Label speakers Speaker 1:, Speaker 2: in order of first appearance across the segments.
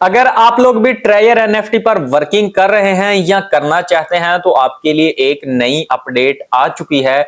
Speaker 1: अगर आप लोग भी ट्रायर एनएफटी पर वर्किंग कर रहे हैं या करना चाहते हैं तो आपके लिए एक नई अपडेट आ चुकी है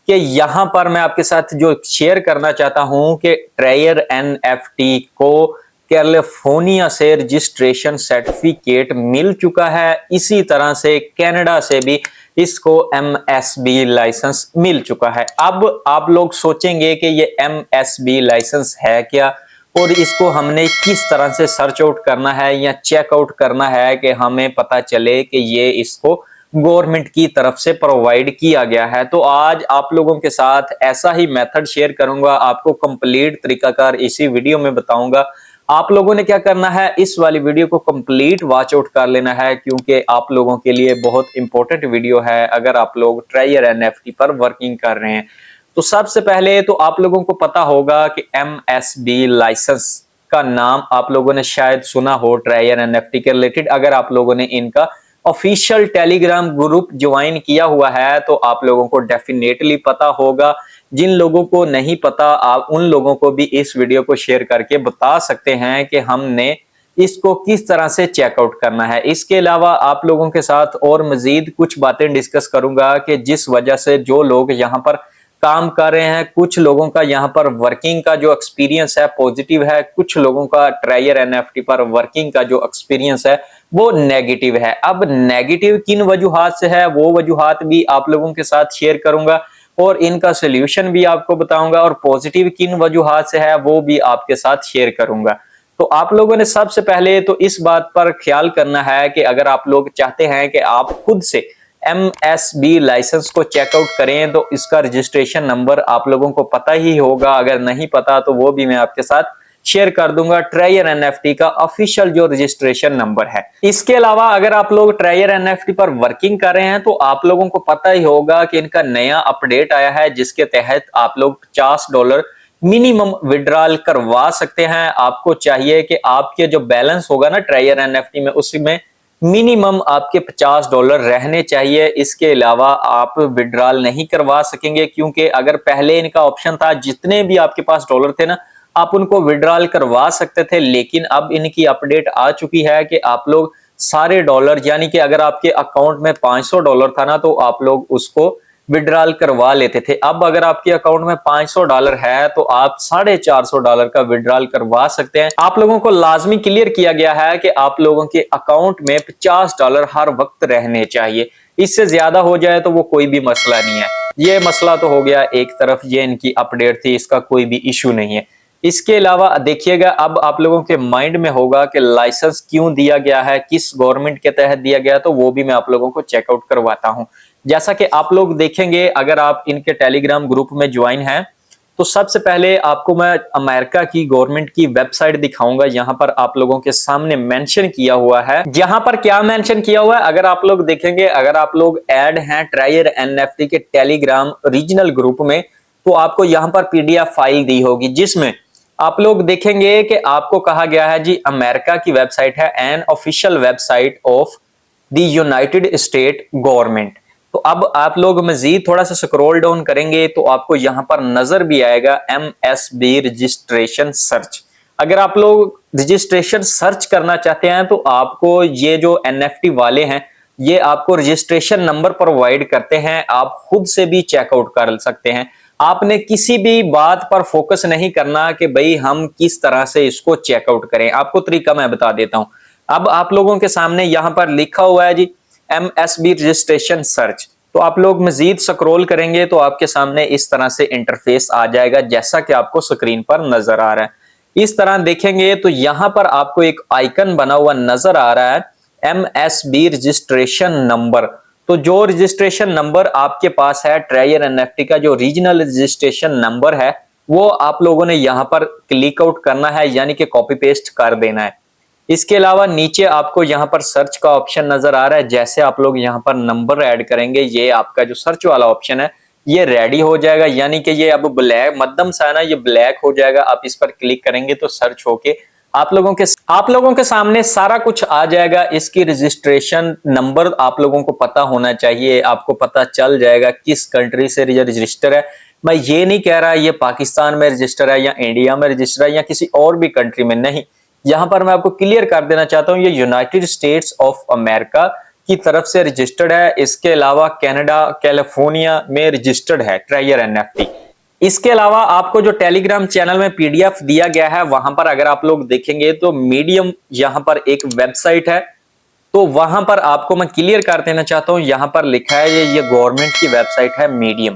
Speaker 1: कि यहां पर मैं आपके साथ जो शेयर करना चाहता हूं कि ट्रायर एनएफटी को कैलिफोर्निया से रजिस्ट्रेशन सर्टिफिकेट मिल चुका है। इसी तरह से कनाडा से भी इसको एमएसबी लाइसेंस मिल चुका है। अब आप लोग सोचेंगे कि ये एमएसबी लाइसेंस है क्या और इसको हमने किस तरह से सर्च आउट करना है या चेक आउट करना है कि हमें पता चले कि ये इसको गवर्नमेंट की तरफ से प्रोवाइड किया गया है। तो आज आप लोगों के साथ ऐसा ही मेथड शेयर करूंगा, आपको कंप्लीट तरीकाकार इसी वीडियो में बताऊंगा। आप लोगों ने क्या करना है, इस वाली वीडियो को कंप्लीट वॉच आउट कर लेना है क्योंकि आप लोगों के लिए बहुत इंपॉर्टेंट वीडियो है अगर आप लोग ट्रायर एनएफटी पर वर्किंग कर रहे हैं। तो सबसे पहले तो आप लोगों को पता होगा कि एमएसबी लाइसेंस का नाम आप लोगों ने शायद सुना हो ट्रायर एनएफटी के रिलेटेड। अगर आप लोगों ने इनका ऑफिशियल टेलीग्राम ग्रुप ज्वाइन किया हुआ है तो आप लोगों को डेफिनेटली पता होगा। जिन लोगों को नहीं पता आप उन लोगों को भी इस वीडियो को शेयर करके बता सकते हैं कि हमने इसको किस तरह से चेकआउट करना है। इसके अलावा आप लोगों के साथ और मजीद कुछ बातें डिस्कस करूंगा कि जिस वजह से जो लोग यहाँ पर काम कर रहे हैं, कुछ लोगों का यहाँ पर वर्किंग का जो एक्सपीरियंस है पॉजिटिव है, कुछ लोगों का ट्रायर एनएफटी पर वर्किंग का जो एक्सपीरियंस है वो नेगेटिव है। अब नेगेटिव किन वजूहात से है वो वजूहात भी आप लोगों के साथ शेयर करूंगा और इनका सोल्यूशन भी आपको बताऊंगा, और पॉजिटिव किन वजूहात से है वो भी आपके साथ शेयर करूंगा। तो आप लोगों ने सबसे पहले तो इस बात पर ख्याल करना है कि अगर आप लोग चाहते हैं कि आप खुद से एमएसबी लाइसेंस को चेकआउट करें तो इसका रजिस्ट्रेशन नंबर आप लोगों को पता ही होगा। अगर नहीं पता तो वो भी मैं आपके साथ शेयर कर दूंगा, ट्रायर एनएफटी का ऑफिशियल जो रजिस्ट्रेशन नंबर है। इसके अलावा अगर आप लोग ट्रायर एनएफटी पर वर्किंग कर रहे हैं तो आप लोगों को पता ही होगा कि इनका नया अपडेट आया है जिसके तहत आप लोग $50 मिनिमम विड्रॉल करवा सकते हैं। आपको चाहिए कि आपके जो बैलेंस होगा ना ट्रायर एनएफटी में उसमें मिनिमम आपके $50 रहने चाहिए। इसके अलावा आप विड्रॉल नहीं करवा सकेंगे क्योंकि अगर पहले इनका ऑप्शन था जितने भी आपके पास डॉलर थे ना आप उनको विड्रॉल करवा सकते थे, लेकिन अब इनकी अपडेट आ चुकी है कि आप लोग सारे डॉलर यानी कि अगर आपके अकाउंट में $500 था ना तो आप लोग उसको विड्रॉल करवा लेते थे। अब अगर आपके अकाउंट में $500 है तो आप $450 का विड्रॉल करवा सकते हैं। आप लोगों को लाजमी क्लियर किया गया है कि आप लोगों के अकाउंट में $50 हर वक्त रहने चाहिए। इससे ज्यादा हो जाए तो वो कोई भी मसला नहीं है। ये मसला तो हो गया एक तरफ, ये इनकी अपडेट थी, इसका कोई भी इशू नहीं है। इसके अलावा देखिएगा अब आप लोगों के माइंड में होगा कि लाइसेंस क्यों दिया गया है, किस गवर्नमेंट के तहत दिया गया, तो वो भी मैं आप लोगों को चेकआउट करवाता हूं। जैसा कि आप लोग देखेंगे अगर आप इनके टेलीग्राम ग्रुप में ज्वाइन हैं तो सबसे पहले आपको मैं अमेरिका की गवर्नमेंट की वेबसाइट दिखाऊंगा। यहां पर आप लोगों के सामने मेंशन किया हुआ है। यहां पर क्या मेंशन किया हुआ है अगर आप लोग देखेंगे, अगर आप लोग ऐड हैं ट्रायर एनएफटी के टेलीग्राम रीजनल ग्रुप में तो आपको यहां पर पीडीएफ फाइल दी होगी जिसमें आप लोग देखेंगे कि आपको कहा गया है जी अमेरिका की वेबसाइट है an official website of the United state government. तो अब आप लोग मजीद थोड़ा सा स्क्रॉल डाउन करेंगे तो आपको यहां पर नजर भी आएगा एमएसबी रजिस्ट्रेशन सर्च। अगर आप लोग रजिस्ट्रेशन सर्च करना चाहते हैं तो आपको ये जो एनएफटी वाले हैं ये आपको रजिस्ट्रेशन नंबर प्रोवाइड करते हैं, आप खुद से भी चेकआउट कर सकते हैं। आपने किसी भी बात पर फोकस नहीं करना कि भाई हम किस तरह से इसको चेकआउट करें, आपको तरीका मैं बता देता हूं। अब आप लोगों के सामने यहां पर लिखा हुआ है जी एमएसबी रजिस्ट्रेशन सर्च। तो आप लोग मजीद स्क्रॉल करेंगे तो आपके सामने इस तरह से इंटरफेस आ जाएगा जैसा कि आपको स्क्रीन पर नजर आ रहा है। इस तरह देखेंगे तो यहां पर आपको एक आइकन बना हुआ नजर आ रहा है एमएसबी रजिस्ट्रेशन नंबर। तो जो रजिस्ट्रेशन नंबर आपके पास है ट्रायर एनएफटी का जो रीजनल रजिस्ट्रेशन नंबर है वो आप लोगों ने यहां पर क्लिक आउट करना है यानी कि कॉपी पेस्ट कर देना है। इसके अलावा नीचे आपको यहां पर सर्च का ऑप्शन नजर आ रहा है। जैसे आप लोग यहां पर नंबर ऐड करेंगे ये आपका जो सर्च वाला ऑप्शन है ये रेडी हो जाएगा, यानी कि ये अब ब्लैक मध्यम सा है ना, ये ब्लैक हो जाएगा। आप इस पर क्लिक करेंगे तो सर्च होके आप लोगों के सामने सारा कुछ आ जाएगा। इसकी रजिस्ट्रेशन नंबर आप लोगों को पता होना चाहिए, आपको पता चल जाएगा किस कंट्री से रजिस्टर है। मैं ये नहीं कह रहा ये पाकिस्तान में रजिस्टर है या इंडिया में रजिस्टर है या किसी और भी कंट्री में, नहीं, यहां पर मैं आपको क्लियर कर देना चाहता हूं, ये यूनाइटेड स्टेट्स ऑफ अमेरिका की तरफ से रजिस्टर्ड है। इसके अलावा कनाडा, कैलिफोर्निया में रजिस्टर्ड है ट्रायर एनएफटी। इसके अलावा आपको जो टेलीग्राम चैनल में पीडीएफ दिया गया है, वहां पर अगर आप लोग देखेंगे तो मीडियम यहां पर एक वेबसाइट है, तो वहां पर आपको मैं क्लियर कर देना चाहता हूं, यहां पर लिखा है ये गवर्नमेंट की वेबसाइट है मीडियम।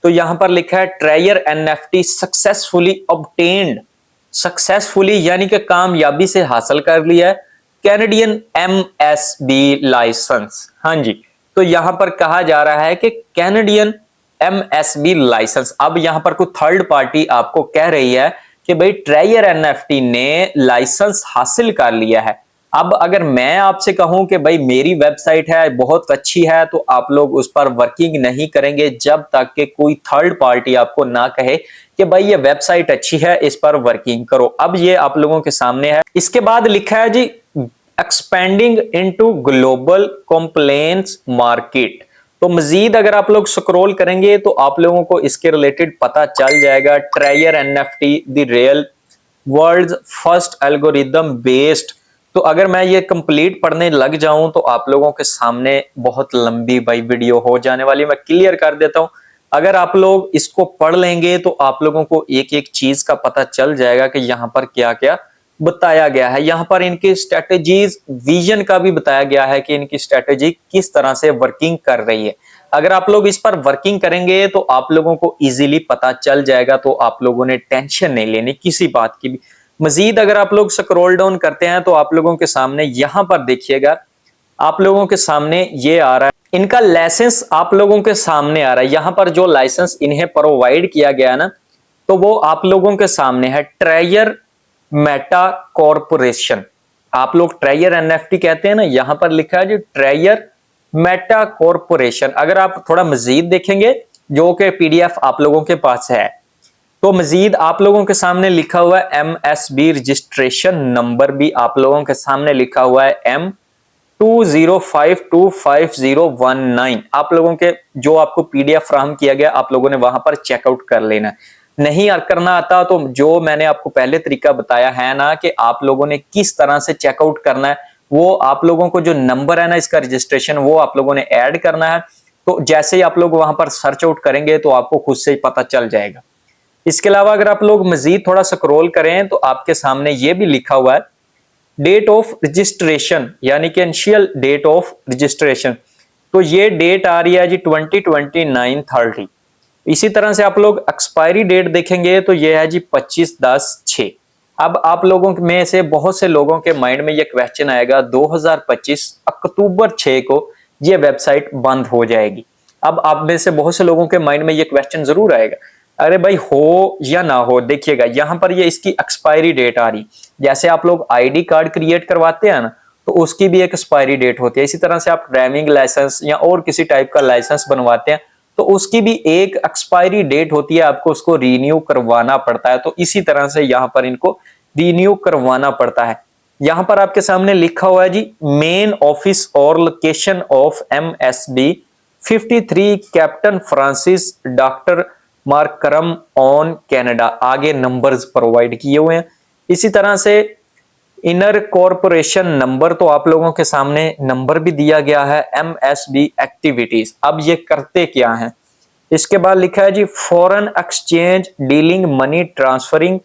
Speaker 1: तो यहां पर लिखा है ट्रायर एनएफटी सक्सेसफुली ऑब्टेन्ड, सक्सेसफुली यानी कि कामयाबी से हासिल कर लिया है कैनेडियन एमएसबी लाइसेंस। हाँ जी, तो यहां पर कहा जा रहा है कि कैनेडियन एमएसबी लाइसेंस। अब यहां पर कोई थर्ड पार्टी आपको कह रही है कि भाई ट्रायर एनएफटी ने लाइसेंस हासिल कर लिया है। अब अगर मैं आपसे कहूं कि भाई मेरी वेबसाइट है बहुत अच्छी है, तो आप लोग उस पर वर्किंग नहीं करेंगे जब तक कि कोई थर्ड पार्टी आपको ना कहे कि भाई ये वेबसाइट अच्छी है, इस पर वर्किंग करो। अब ये आप लोगों के सामने है। इसके बाद लिखा है जी expanding into global complaints market. तो मजीद अगर आप लोग स्क्रॉल करेंगे तो आप लोगों को इसके रिलेटेड पता चल जाएगा। Tryer NFT the real world's first algorithm based. तो अगर मैं ये कंप्लीट पढ़ने लग जाऊं तो आप लोगों के सामने बहुत लंबी भाई वीडियो हो जाने वाली। मैं क्लियर कर देता हूं, अगर आप लोग इसको पढ़ लेंगे तो आप लोगों को एक एक चीज का पता चल जाएगा कि यहाँ पर क्या क्या बताया गया है। यहाँ पर इनकी स्ट्रेटेजीज, विजन का भी बताया गया है कि इनकी स्ट्रेटेजी किस तरह से वर्किंग कर रही है। अगर आप लोग इस पर वर्किंग करेंगे तो आप लोगों को इजीली पता चल जाएगा, तो आप लोगों ने टेंशन नहीं लेनी किसी बात की भी। मजीद अगर आप लोग स्क्रॉल डाउन करते हैं तो आप लोगों के सामने यहां पर देखिएगा, आप लोगों के सामने ये आ रहा है, इनका लाइसेंस आप लोगों के सामने आ रहा है। यहां पर जो लाइसेंस इन्हें प्रोवाइड किया गया ना, तो वो आप लोगों के सामने है, ट्रायर मेटा कॉर्पोरेशन। आप लोग ट्रायर एनएफटी कहते हैं ना, यहां पर लिखा है जी ट्रायर मेटा कॉर्पोरेशन। अगर आप थोड़ा मजीद देखेंगे, जो कि पीडीएफ आप लोगों के पास है, तो मजीद आप लोगों के सामने लिखा हुआ है एमएसबी रजिस्ट्रेशन नंबर भी आप लोगों के सामने लिखा हुआ है M20525019। आप लोगों के जो आपको पीडीएफ फ्राहम किया गया, आप लोगों ने वहां पर चेकआउट कर लेना है। नहीं करना आता तो जो मैंने आपको पहले तरीका बताया है ना कि आप लोगों ने किस तरह से चेकआउट करना है, वो आप लोगों को जो नंबर है ना इसका रजिस्ट्रेशन, वो आप लोगों ने ऐड करना है। तो जैसे ही आप लोग वहां पर सर्च आउट करेंगे तो आपको खुद से ही पता चल जाएगा। इसके अलावा अगर आप लोग मजीद थोड़ा स्क्रॉल करें तो आपके सामने ये भी लिखा हुआ है डेट ऑफ रजिस्ट्रेशन, यानी कि इनिशियल डेट ऑफ रजिस्ट्रेशन। तो ये डेट आ रही है जी 2029/30। इसी तरह से आप लोग एक्सपायरी डेट देखेंगे तो ये है जी 25/10/6। अब आप लोगों में से बहुत से लोगों के माइंड में ये क्वेश्चन आएगा 2025 अक्टूबर 6 को ये वेबसाइट बंद हो जाएगी। अब आप में से बहुत से लोगों के माइंड में ये क्वेश्चन जरूर आएगा, अरे भाई हो या ना हो। देखिएगा यहां पर ये इसकी एक्सपायरी डेट आ रही, जैसे आप लोग आईडी कार्ड क्रिएट करवाते हैं ना, तो उसकी भी एक एक्सपायरी डेट होती है। इसी तरह से आप ड्राइविंग लाइसेंस या और किसी टाइप का लाइसेंस बनवाते हैं तो उसकी भी एक एक्सपायरी डेट होती है, आपको उसको रिन्यू करवाना पड़ता है। तो इसी तरह से यहाँ पर इनको रिन्यू करवाना पड़ता है। यहाँ पर आपके सामने लिखा हुआ है जी मेन ऑफिस और location of MSB 53 captain Francis doctor Markram on Canada. आगे नंबर्स प्रोवाइड किए हुए हैं। इसी तरह से इनर कॉर्पोरेशन नंबर, तो आप लोगों के सामने नंबर भी दिया गया है। एमएसबी एक्टिविटीज, अब ये करते क्या हैं। इसके बाद लिखा है जी foreign exchange dealing, money transferring,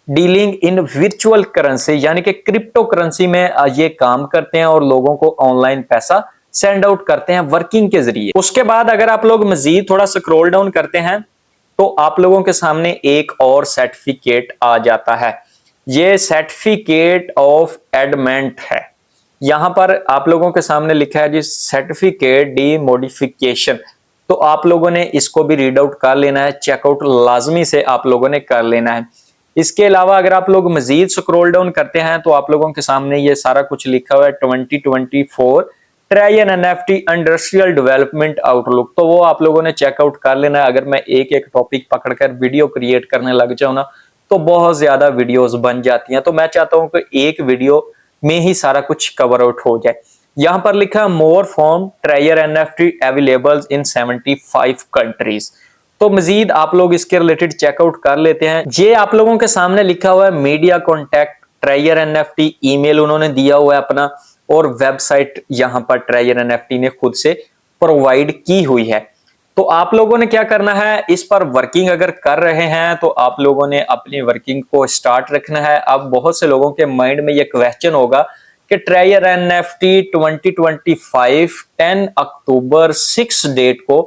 Speaker 1: dealing in virtual currency, यानी कि क्रिप्टो करेंसी में ये काम करते हैं और लोगों को ऑनलाइन पैसा सेंड आउट करते हैं वर्किंग के जरिए। उसके बाद अगर आप लोग मजीद थोड़ा स्क्रॉल डाउन करते हैं तो आप लोगों के सामने एक और सर्टिफिकेट आ जाता है। ये सर्टिफिकेट ऑफ एडमेंट है। यहां पर आप लोगों के सामने लिखा है जी सर्टिफिकेट डी मॉडिफिकेशन। तो आप लोगों ने इसको भी रीड आउट कर लेना है, चेकआउट लाजमी से आप लोगों ने कर लेना है। इसके अलावा अगर आप लोग मजीद स्क्रॉल डाउन करते हैं तो आप लोगों के सामने ये सारा कुछ लिखा हुआ है 2024 ट्रायर एनएफटी इंडस्ट्रियल डेवलपमेंट आउटलुक। तो वो आप लोगों ने चेकआउट कर लेना है। अगर मैं एक एक टॉपिक पकड़कर वीडियो क्रिएट करने लग जाऊं ना तो बहुत ज्यादा वीडियोस बन जाती हैं। तो मैं चाहता हूं कि एक वीडियो में ही सारा कुछ कवर आउट हो जाए। यहां पर लिखा है more form Tryer NFT available in 75 countries. तो मजीद आप लोग इसके रिलेटेड चेकआउट कर लेते हैं। ये आप लोगों के सामने लिखा हुआ है मीडिया कॉन्टैक्ट ट्रायर एनएफटी ईमेल उन्होंने दिया हुआ है अपना, और वेबसाइट यहाँ पर ट्रायर एनएफटी ने खुद से प्रोवाइड की हुई है। तो आप लोगों ने क्या करना है, इस पर वर्किंग अगर कर रहे हैं तो आप लोगों ने अपनी वर्किंग को स्टार्ट रखना है। अब बहुत से लोगों के माइंड में ये क्वेश्चन होगा कि ट्रायर एनएफटी 2025 10 अक्टूबर 6 डेट को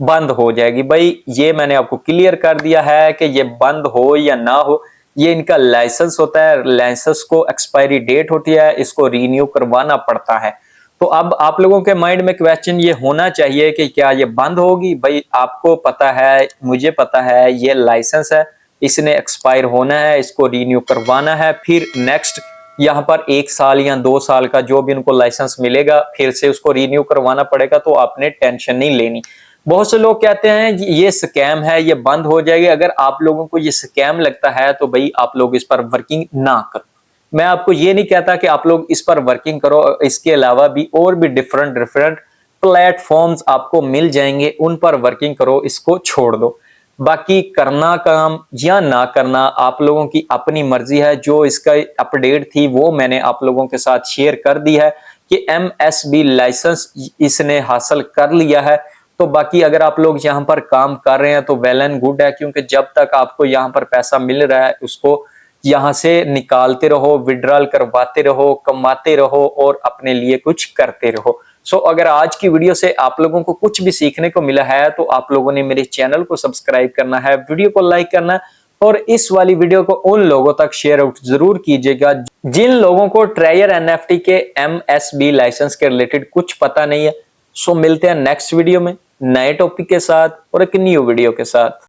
Speaker 1: बंद हो जाएगी। भाई ये मैंने आपको क्लियर कर दिया है कि ये बंद हो या ना हो, ये इनका लाइसेंस होता है, लाइसेंस को एक्सपायरी डेट होती है, इसको रीन्यू करवाना पड़ता है। तो अब आप लोगों के माइंड में क्वेश्चन ये होना चाहिए कि क्या ये बंद होगी। भाई आपको पता है, मुझे पता है, ये लाइसेंस है, इसने एक्सपायर होना है, इसको रीन्यू करवाना है, फिर नेक्स्ट यहाँ पर 1 साल या 2 साल का जो भी उनको लाइसेंस मिलेगा फिर से उसको रीन्यू करवाना पड़ेगा। तो आपने टेंशन नहीं लेनी। बहुत से लोग कहते हैं ये स्कैम है, ये बंद हो जाएगी। अगर आप लोगों को ये स्कैम लगता है तो भाई आप लोग इस पर वर्किंग ना करो। मैं आपको ये नहीं कहता कि आप लोग इस पर वर्किंग करो, इसके अलावा भी और भी डिफरेंट डिफरेंट प्लेटफॉर्म्स आपको मिल जाएंगे, उन पर वर्किंग करो, इसको छोड़ दो। बाकी करना काम या ना करना आप लोगों की अपनी मर्जी है। जो इसका अपडेट थी वो मैंने आप लोगों के साथ शेयर कर दी है कि एमएसबी लाइसेंस इसने हासिल कर लिया है। तो बाकी अगर आप लोग यहाँ पर काम कर रहे हैं तो वेल एंड गुड है, क्योंकि जब तक आपको यहाँ पर पैसा मिल रहा है उसको यहाँ से निकालते रहो, विड्रॉल करवाते रहो, कमाते रहो और अपने लिए कुछ करते रहो। सो अगर आज की वीडियो से आप लोगों को कुछ भी सीखने को मिला है तो आप लोगों ने मेरे चैनल को सब्सक्राइब करना है, वीडियो को लाइक करना है और इस वाली वीडियो को उन लोगों तक शेयर आउट जरूर कीजिएगा जिन लोगों को ट्रायर एनएफटी के एमएसबी लाइसेंस के रिलेटेड कुछ पता नहीं है। सो मिलते हैं नेक्स्ट वीडियो में नए टॉपिक के साथ और एक न्यू वीडियो के साथ।